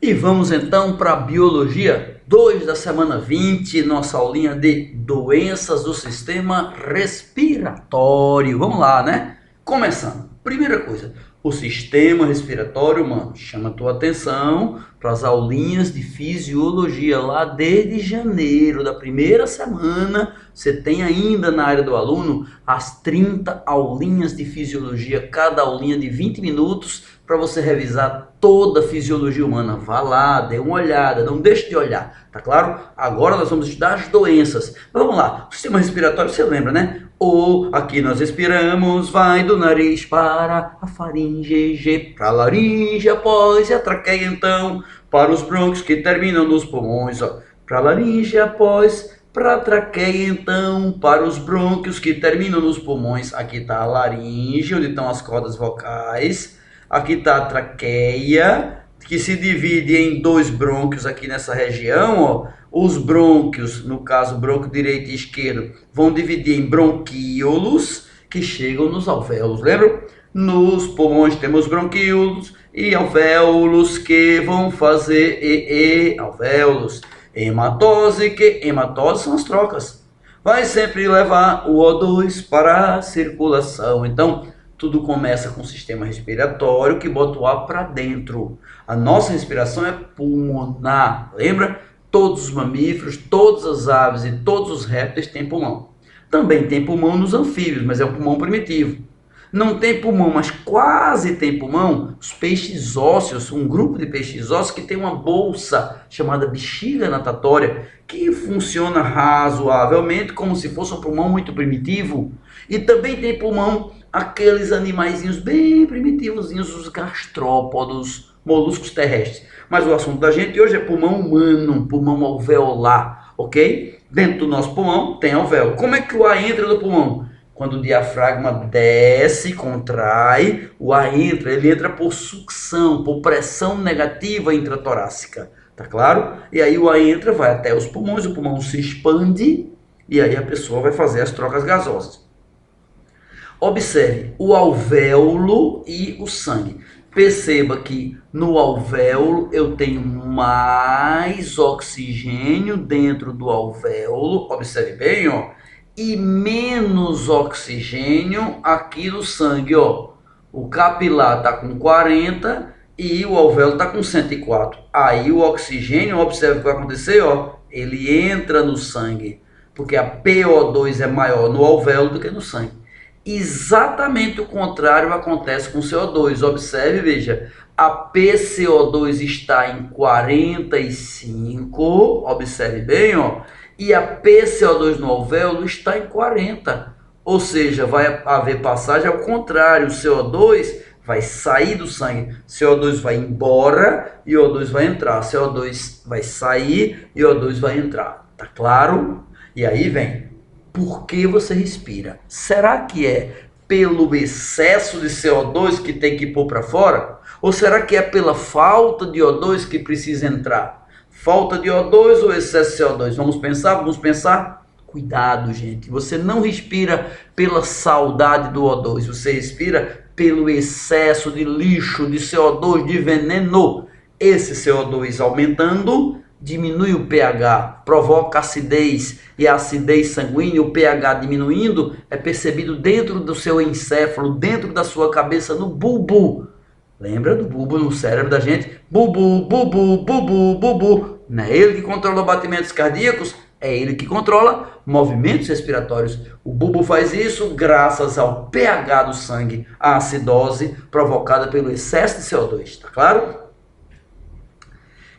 E vamos então para a Biologia 2 da semana 20, nossa aulinha de doenças do sistema respiratório. Vamos lá, né? Começando. Primeira coisa, o sistema respiratório humano. Chama a tua atenção para as aulinhas de fisiologia lá desde janeiro, da primeira semana. Você tem ainda na área do aluno as 30 aulinhas de fisiologia, cada aulinha de 20 minutos, para você revisar toda a fisiologia humana. Vá lá, dê uma olhada, não deixe de olhar, tá claro? Agora nós vamos estudar as doenças. Mas vamos lá, o sistema respiratório, você lembra, né? Aqui nós respiramos, vai do nariz para a faringe, G para a laringe, após a traqueia, então, para os brônquios que terminam nos pulmões, ó. Para a laringe, após, para a traqueia, então, para os brônquios que terminam nos pulmões. Aqui está a laringe, onde estão as cordas vocais. Aqui está a traqueia, que se divide em dois brônquios aqui nessa região, ó. Os brônquios, no caso brônquio direito e esquerdo, vão dividir em bronquíolos, que chegam nos alvéolos, lembram? Nos pulmões temos bronquíolos e alvéolos, que vão fazer alvéolos. Hematose são as trocas. Vai sempre levar o O2 para a circulação. Então, tudo começa com o sistema respiratório, que bota o ar para dentro. A nossa respiração é pulmonar, lembra? Todos os mamíferos, todas as aves e todos os répteis têm pulmão. Também tem pulmão nos anfíbios, mas é um pulmão primitivo. Não tem pulmão, mas quase tem pulmão, os peixes ósseos, um grupo de peixes ósseos que tem uma bolsa chamada bexiga natatória, que funciona razoavelmente como se fosse um pulmão muito primitivo. E também tem pulmão aqueles animaizinhos bem primitivozinhos, os gastrópodos, moluscos terrestres. Mas o assunto da gente hoje é pulmão humano, pulmão alveolar, ok? Dentro do nosso pulmão tem alvéolo. Como é que o ar entra no pulmão? Quando o diafragma desce, contrai, o ar entra, ele entra por sucção, por pressão negativa intratorácica, tá claro? E aí o ar entra, vai até os pulmões, o pulmão se expande e aí a pessoa vai fazer as trocas gasosas. Observe o alvéolo e o sangue. Perceba que no alvéolo eu tenho mais oxigênio dentro do alvéolo, observe bem, ó, e menos oxigênio aqui no sangue, ó. O capilar está com 40 e o alvéolo está com 104. Aí o oxigênio, observe o que vai acontecer, ó, ele entra no sangue, porque a PO2 é maior no alvéolo do que no sangue. Exatamente o contrário acontece com o CO2. Observe, veja, a PCO2 está em 45, observe bem, ó, e a PCO2 no alvéolo está em 40. Ou seja, vai haver passagem ao contrário, o CO2 vai sair do sangue, CO2 vai embora e O2 vai entrar, CO2 vai sair e O2 vai entrar, tá claro? E aí vem, por que você respira? Será que é pelo excesso de CO2 que tem que pôr para fora? Ou será que é pela falta de O2 que precisa entrar? Falta de O2 ou excesso de CO2? Vamos pensar? Cuidado, gente. Você não respira pela saudade do O2. Você respira pelo excesso de lixo, de CO2, de veneno. Esse CO2 aumentando diminui o pH, provoca acidez, e a acidez sanguínea, o pH diminuindo, é percebido dentro do seu encéfalo, dentro da sua cabeça, no bulbo. Lembra do bulbo no cérebro da gente? Bulbo, bulbo, bulbo, bulbo. Não é ele que controla batimentos cardíacos, é ele que controla movimentos respiratórios. O bulbo faz isso graças ao pH do sangue, a acidose provocada pelo excesso de CO2, tá claro?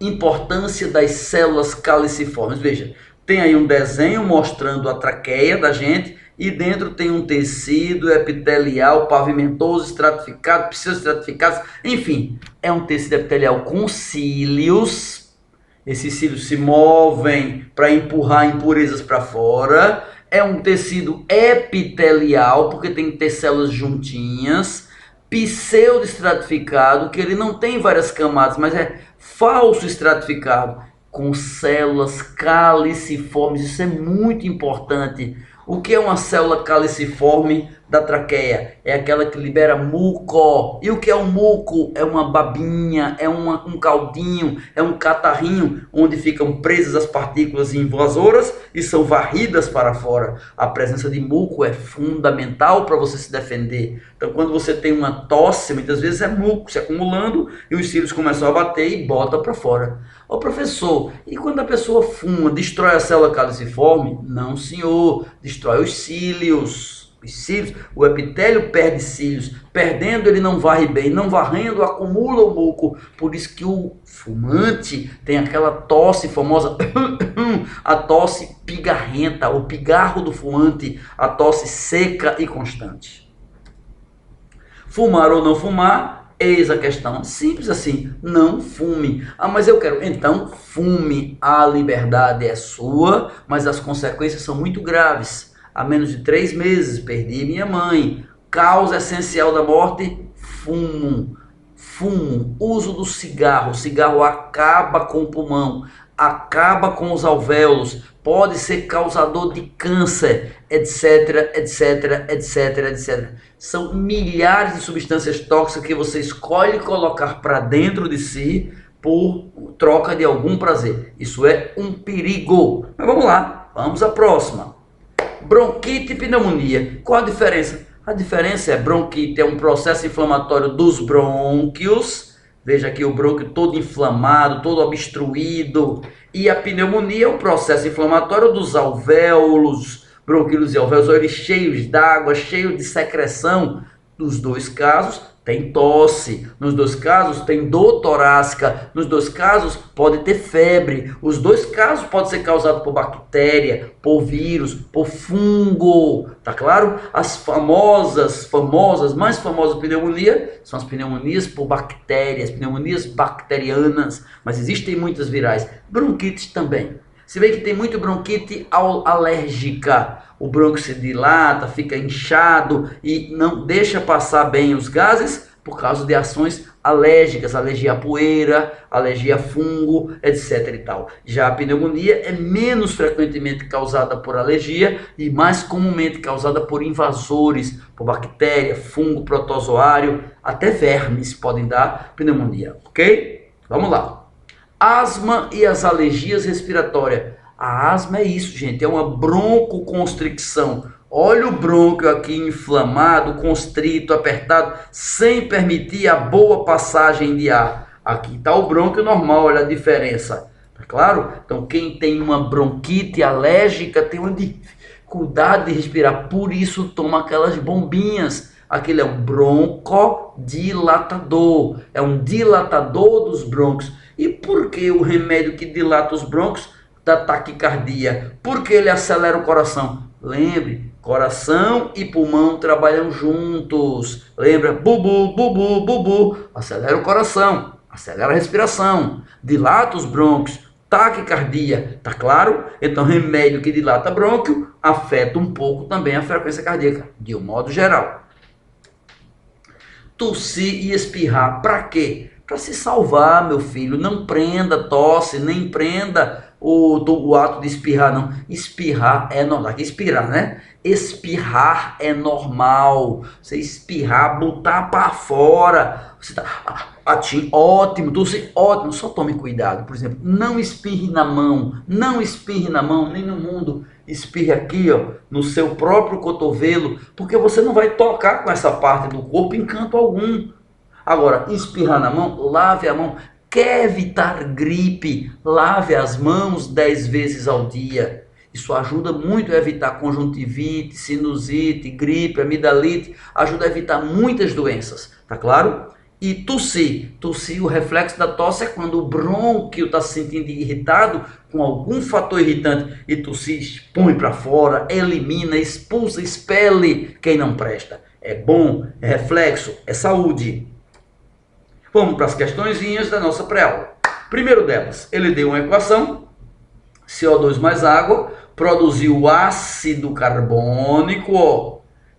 Importância das células caliciformes. Veja, tem aí um desenho mostrando a traqueia da gente e dentro tem um tecido epitelial pavimentoso, estratificado, pseudoestratificado, enfim, é um tecido epitelial com cílios. Esses cílios se movem para empurrar impurezas para fora. É um tecido epitelial, porque tem que ter células juntinhas. Pseudoestratificado, que ele não tem várias camadas, mas é falso estratificado, com células caliciformes. Isso é muito importante. O que é uma célula caliciforme? da traqueia é aquela que libera muco. E o que é um muco? É uma babinha, é um caldinho, é um catarrinho onde ficam presas as partículas invasoras e são varridas para fora. A presença de muco é fundamental para você se defender. Então, quando você tem uma tosse, muitas vezes é muco se acumulando e os cílios começam a bater e bota para fora. Ô professor, e quando a pessoa fuma, destrói a célula caliciforme? Não, senhor, destrói os cílios. Os cílios, o epitélio perde cílios, perdendo ele não varre bem, não varrendo acumula o muco. Por isso que o fumante tem aquela tosse famosa, a tosse pigarrenta, o pigarro do fumante, a tosse seca e constante. Fumar ou não fumar? Eis a questão, simples assim, não fume. Ah, mas eu quero, então fume, a liberdade é sua, mas as consequências são muito graves. Há menos de 3 meses perdi minha mãe, causa essencial da morte, fumo, uso do cigarro, o cigarro acaba com o pulmão, acaba com os alvéolos, pode ser causador de câncer, etc, etc, etc, etc. São milhares de substâncias tóxicas que você escolhe colocar para dentro de si por troca de algum prazer. Isso é um perigo. Mas vamos lá, vamos à próxima. Bronquite e pneumonia. Qual a diferença? A diferença é bronquite é um processo inflamatório dos brônquios. Veja aqui o brônquio todo inflamado, todo obstruído. E a pneumonia é um processo inflamatório dos alvéolos, bronquíolos e alvéolos, eles cheios d'água, cheios de secreção. Nos dois casos tem tosse, nos dois casos tem dor torácica, nos dois casos pode ter febre, os dois casos podem ser causados por bactéria, por vírus, por fungo, tá claro? As mais famosas pneumonia são as pneumonias por bactérias, pneumonias bacterianas, mas existem muitas virais, bronquites também. Se vê que tem muito bronquite alérgica, o brônquio se dilata, fica inchado e não deixa passar bem os gases por causa de ações alérgicas, alergia à poeira, alergia a fungo, etc. e tal. Já a pneumonia é menos frequentemente causada por alergia e mais comumente causada por invasores, por bactéria, fungo, protozoário, até vermes podem dar pneumonia, ok? Vamos lá. Asma e as alergias respiratórias. A asma é isso, gente, é uma broncoconstricção. Olha o brônquio aqui inflamado, constrito, apertado, sem permitir a boa passagem de ar. Aqui está o brônquio normal, olha a diferença. Tá claro? Então, quem tem uma bronquite alérgica tem uma dificuldade de respirar, por isso toma aquelas bombinhas. Aquele é um broncodilatador, é um dilatador dos brônquios. E por que o remédio que dilata os brônquios da taquicardia? Porque ele acelera o coração. Lembre, coração e pulmão trabalham juntos. Lembra? Bubu, bubu, bubu. Acelera o coração, acelera a respiração, dilata os brônquios, taquicardia. Tá claro? Então, remédio que dilata brônquio afeta um pouco também a frequência cardíaca, de um modo geral. Tossir e espirrar, para quê? Para se salvar, meu filho. Não prenda tosse, nem prenda o ato de espirrar, não. Espirrar é normal. Aqui expirar, né? Espirrar é normal. Você espirrar, botar para fora. Você tá ótimo, tosse, ótimo. Só tome cuidado. Por exemplo, não espirre na mão. Não espirre na mão, nem no mundo. Espirre aqui, ó, no seu próprio cotovelo, porque você não vai tocar com essa parte do corpo em canto algum. Agora, espirrar na mão, lave a mão. Quer evitar gripe? Lave as mãos 10 vezes ao dia. Isso ajuda muito a evitar conjuntivite, sinusite, gripe, amidalite. Ajuda a evitar muitas doenças, tá claro? E tossir. Tossir, o reflexo da tosse é quando o brônquio está se sentindo irritado com algum fator irritante. E tossir, expõe para fora, elimina, expulsa, expele quem não presta. É bom, é reflexo, é saúde. Vamos para as questõezinhas da nossa pré-aula. Primeiro delas, ele deu uma equação, CO2 mais água, produziu ácido carbônico, ó,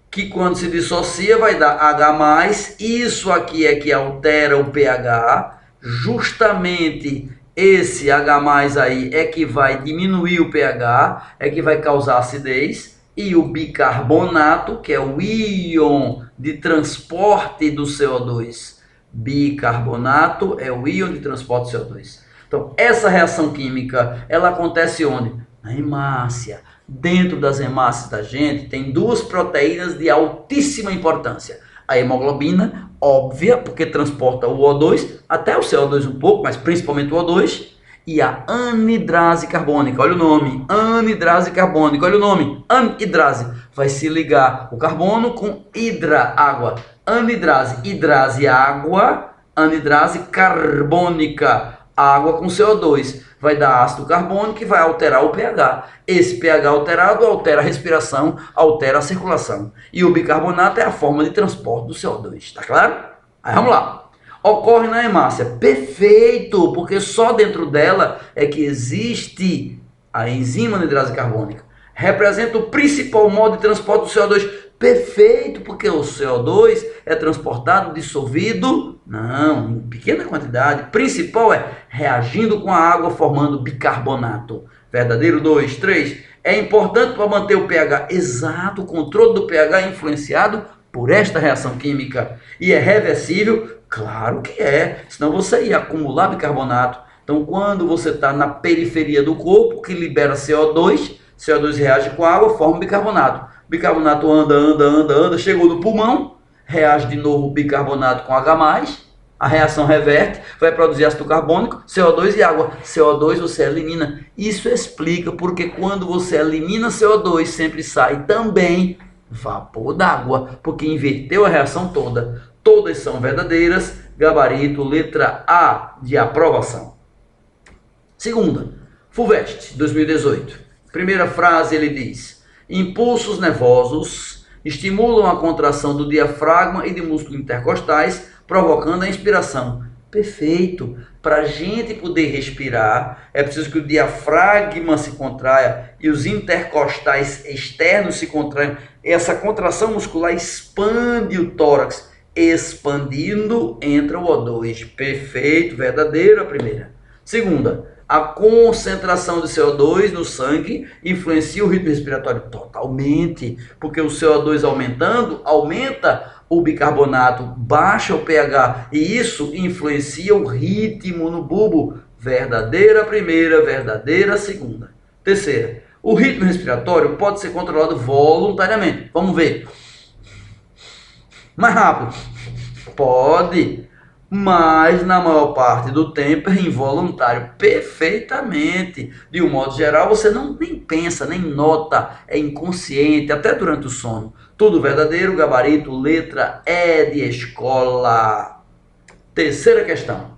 que quando se dissocia vai dar H+, isso aqui é que altera o pH, justamente esse H+ aí é que vai diminuir o pH, é que vai causar acidez, e o bicarbonato, que é o íon de transporte do CO2. Bicarbonato é o íon de transporte do CO2. Então, essa reação química, ela acontece onde? Na hemácia. Dentro das hemácias da gente, tem duas proteínas de altíssima importância. A hemoglobina, óbvia, porque transporta o O2, até o CO2 um pouco, mas principalmente o O2, e a anidrase carbônica, olha o nome, anidrase carbônica, olha o nome, anidrase, vai se ligar o carbono com hidra, água, anidrase, hidrase, água, anidrase carbônica, água com CO2, vai dar ácido carbônico e vai alterar o pH. Esse pH alterado altera a respiração, altera a circulação. E o bicarbonato é a forma de transporte do CO2, tá claro? Aí vamos lá. Ocorre na hemácia. Perfeito, porque só dentro dela é que existe a enzima anidrase carbônica. Representa o principal modo de transporte do CO2. Perfeito, porque o CO2 é transportado dissolvido, não, em pequena quantidade. Principal é reagindo com a água, formando bicarbonato. Verdadeiro? 2, 3. É importante para manter o pH exato. O controle do pH é influenciado por esta reação química. E é reversível? Claro que é, senão você ia acumular bicarbonato. Então, quando você está na periferia do corpo, que libera CO2, CO2 reage com a água, forma bicarbonato. Bicarbonato anda, chegou no pulmão, reage de novo bicarbonato com H+, a reação reverte, vai produzir ácido carbônico, CO2 e água. CO2 você elimina. Isso explica porque quando você elimina CO2, sempre sai também vapor d'água, porque inverteu a reação toda. Todas são verdadeiras. Gabarito, letra A de aprovação. Segunda, FUVEST, 2018. Primeira frase, ele diz: impulsos nervosos estimulam a contração do diafragma e de músculos intercostais, provocando a inspiração. Perfeito. Para a gente poder respirar, é preciso que o diafragma se contraia e os intercostais externos se contraiam. Essa contração muscular expande o tórax. Expandindo, entra o O2. Perfeito, verdadeiro, a primeira. Segunda, a concentração de CO2 no sangue influencia o ritmo respiratório totalmente, porque o CO2 aumentando, aumenta o bicarbonato, baixa o pH, e isso influencia o ritmo no bulbo. Verdadeira primeira, verdadeira segunda. Terceira, o ritmo respiratório pode ser controlado voluntariamente. Vamos ver. Mais rápido. Pode, mas na maior parte do tempo é involuntário. Perfeitamente. De um modo geral, você nem pensa, nem nota, é inconsciente, até durante o sono. Tudo verdadeiro, gabarito, letra E de escola. Terceira questão.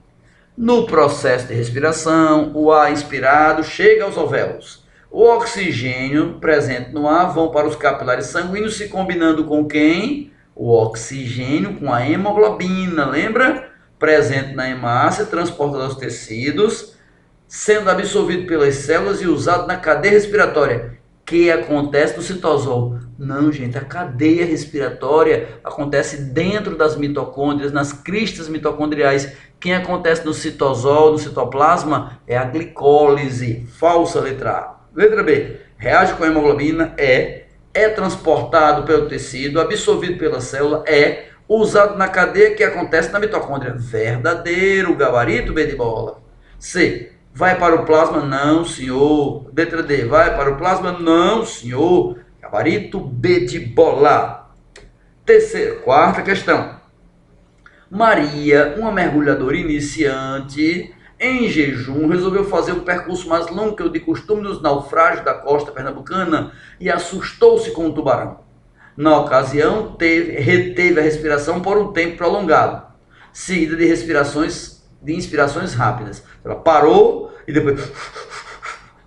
No processo de respiração, o ar inspirado chega aos alvéolos. O oxigênio presente no ar vão para os capilares sanguíneos, se combinando com quem? O oxigênio com a hemoglobina, lembra? Presente na hemácia, transportado aos tecidos, sendo absorvido pelas células e usado na cadeia respiratória. Que acontece no citosol? Não, gente, a cadeia respiratória acontece dentro das mitocôndrias, nas cristas mitocondriais. Quem acontece no citosol, no citoplasma, é a glicólise. Falsa, letra A. Letra B, reage com a hemoglobina, é transportado pelo tecido, absorvido pela célula, usado na cadeia que acontece na mitocôndria. Verdadeiro, gabarito, B de bola. C, vai para o plasma? Não, senhor. Letra D, vai para o plasma? Não, senhor. Gabarito, B de bola. Terceira, quarta questão. Maria, uma mergulhadora iniciante, em jejum, resolveu fazer o percurso mais longo que o de costume nos naufrágios da costa pernambucana e assustou-se com um tubarão. Na ocasião, reteve a respiração por um tempo prolongado, seguida de inspirações rápidas. Ela parou e depois,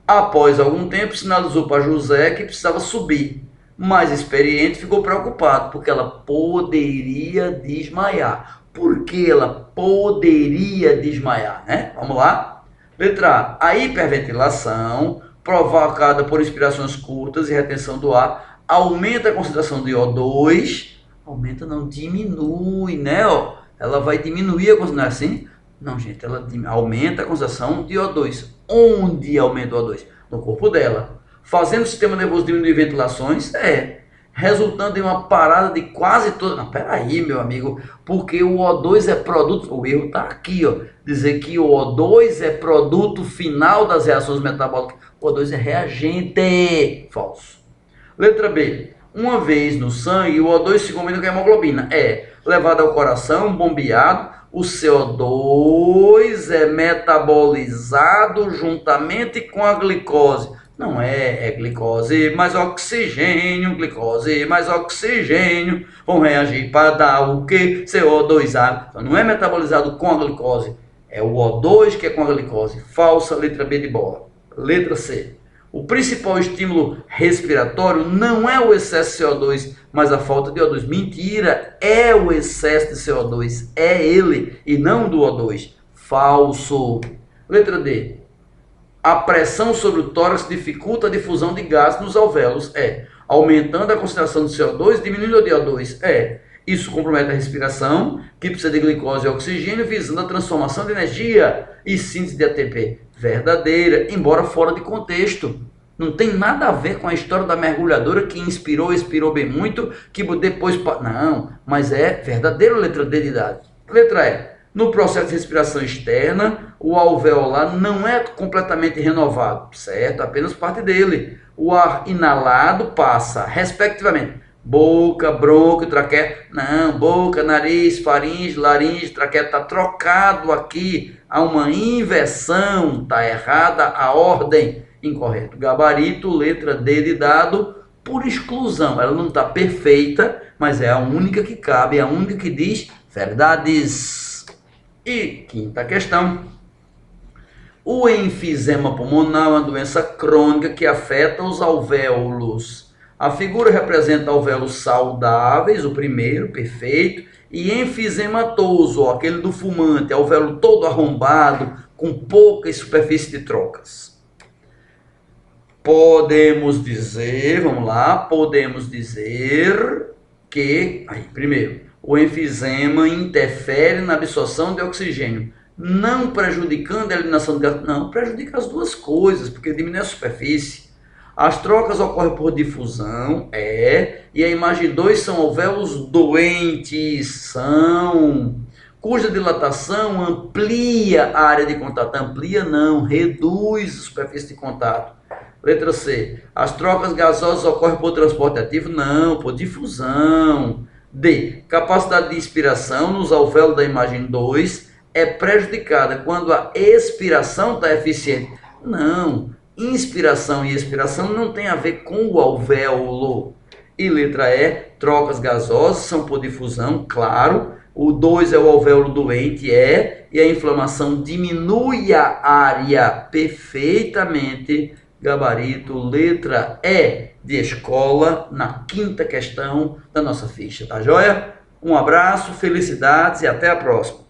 após algum tempo, sinalizou para José que precisava subir. Mais experiente, ficou preocupado, porque ela poderia desmaiar. Por que ela poderia desmaiar, né? Vamos lá. Letra A. A hiperventilação, provocada por inspirações curtas e retenção do ar, aumenta a concentração de O2. Aumenta, não diminui, né? Ela vai diminuir a concentração, não é assim? Não, gente, ela aumenta a concentração de O2. Onde aumenta o O2? No corpo dela. fazendo o sistema nervoso diminuir ventilações? Resultando em uma parada de quase toda... Não, peraí, meu amigo, porque o O2 é produto... O erro está aqui, ó. Dizer que o O2 é produto final das reações metabólicas. O O2 é reagente. Falso. Letra B. Uma vez no sangue, o O2 se combina com a hemoglobina. Levado ao coração, bombeado, o CO2 é metabolizado juntamente com a glicose. Não é glicose mais oxigênio, vão reagir para dar o que? CO2 água. Então não é metabolizado com a glicose, é o O2 que é com a glicose. Falsa, letra B de bola. Letra C. O principal estímulo respiratório não é o excesso de CO2, mas a falta de O2. Mentira, é o excesso de CO2, é ele e não do O2. Falso. Letra D. A pressão sobre o tórax dificulta a difusão de gases nos alvéolos. Aumentando a concentração de CO2, diminuindo a de O2. Isso compromete a respiração, que precisa de glicose e oxigênio, visando a transformação de energia e síntese de ATP. Verdadeira, embora fora de contexto. Não tem nada a ver com a história da mergulhadora que expirou bem muito, que depois... Não, mas é verdadeira, letra D de idade. Letra E. No processo de respiração externa, o alveolar não é completamente renovado, certo? Apenas parte dele. O ar inalado passa, respectivamente, boca, bronco, traqueia. Não, boca, nariz, faringe, laringe, traqueia. Está trocado aqui. Há uma inversão. Está errada a ordem. Incorreto. Gabarito, letra D de dado, por exclusão. Ela não está perfeita, mas é a única que cabe, é a única que diz verdades. E quinta questão. O enfisema pulmonar é uma doença crônica que afeta os alvéolos. A figura representa alvéolos saudáveis, o primeiro, perfeito, e enfisematoso, aquele do fumante, alvéolo todo arrombado, com pouca superfície de trocas. Podemos dizer, vamos lá, podemos dizer que, primeiro, o enfisema interfere na absorção de oxigênio, não prejudicando a eliminação de gás. Não, prejudica as duas coisas, porque diminui a superfície. As trocas ocorrem por difusão, e a imagem 2 são alvéolos doentes, cuja dilatação amplia a área de contato. Amplia não, reduz a superfície de contato. Letra C. As trocas gasosas ocorrem por transporte ativo? Não, por difusão. D. Capacidade de inspiração nos alvéolos da imagem 2 é prejudicada quando a expiração está eficiente. Não, inspiração e expiração não tem a ver com o alvéolo. E letra E. Trocas gasosas são por difusão, claro. O 2 é o alvéolo doente, e a inflamação diminui a área perfeitamente. Gabarito, letra E de escola, na quinta questão da nossa ficha, tá joia? Um abraço, felicidades e até a próxima.